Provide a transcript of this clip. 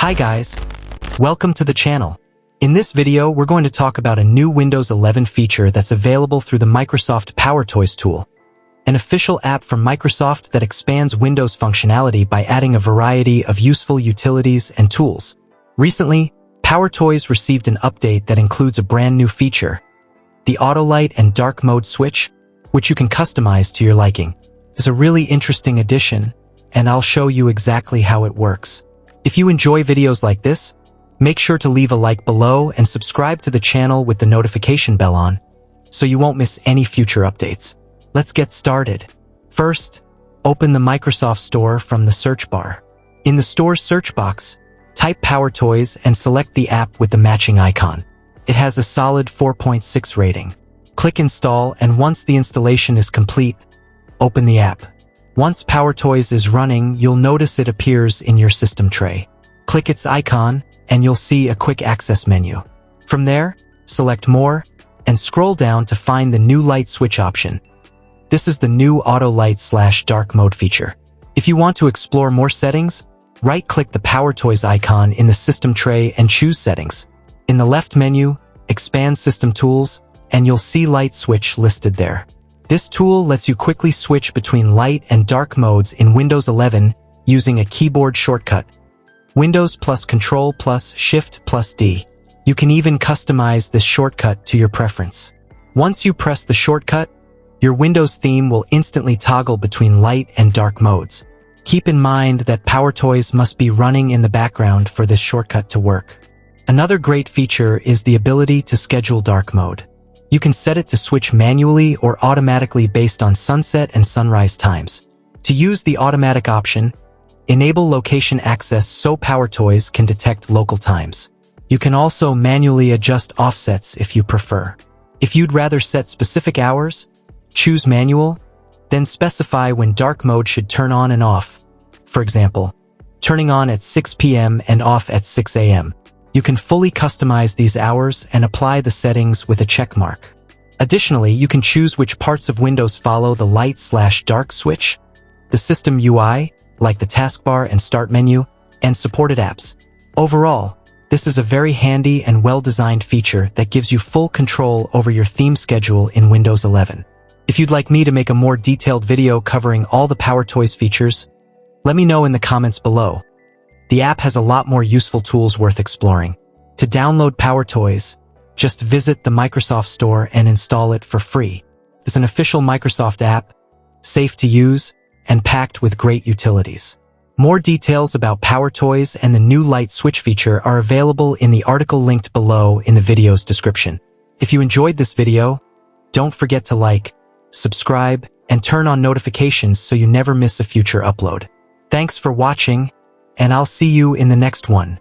Hi guys, welcome to the channel. In this video, we're going to talk about a new Windows 11 feature that's available through the Microsoft PowerToys tool, an official app from Microsoft that expands Windows functionality by adding a variety of useful utilities and tools. Recently, PowerToys received an update that includes a brand new feature, the Auto Light and Dark Mode switch, which you can customize to your liking. It's a really interesting addition, and I'll show you exactly how it works. If you enjoy videos like this, make sure to leave a like below and subscribe to the channel with the notification bell on, so you won't miss any future updates. Let's get started. First, open the Microsoft Store from the search bar. In the store's search box, type PowerToys and select the app with the matching icon. It has a solid 4.6 rating. Click Install, and once the installation is complete, open the app. Once PowerToys is running, you'll notice it appears in your system tray. Click its icon, and you'll see a quick access menu. From there, select More, and scroll down to find the new light switch option. This is the new Auto Light/Dark Mode feature. If you want to explore more settings, right-click the PowerToys icon in the system tray and choose Settings. In the left menu, expand System Tools, and you'll see Light Switch listed there. This tool lets you quickly switch between light and dark modes in Windows 11 using a keyboard shortcut. Windows plus Control plus Shift plus D. You can even customize this shortcut to your preference. Once you press the shortcut, your Windows theme will instantly toggle between light and dark modes. Keep in mind that PowerToys must be running in the background for this shortcut to work. Another great feature is the ability to schedule dark mode. You can set it to switch manually or automatically based on sunset and sunrise times. To use the automatic option, enable location access so PowerToys can detect local times. You can also manually adjust offsets if you prefer. If you'd rather set specific hours, choose Manual, then specify when dark mode should turn on and off. For example, turning on at 6 p.m. and off at 6 a.m. You can fully customize these hours and apply the settings with a check mark. Additionally, you can choose which parts of Windows follow the light/dark switch, the system UI, like the taskbar and start menu, and supported apps. Overall, this is a very handy and well-designed feature that gives you full control over your theme schedule in Windows 11. If you'd like me to make a more detailed video covering all the PowerToys features, let me know in the comments below. The app has a lot more useful tools worth exploring. To download PowerToys, just visit the Microsoft Store and install it for free. It's an official Microsoft app, safe to use, and packed with great utilities. More details about PowerToys and the new light switch feature are available in the article linked below in the video's description. If you enjoyed this video, don't forget to like, subscribe, and turn on notifications so you never miss a future upload. Thanks for watching, and I'll see you in the next one.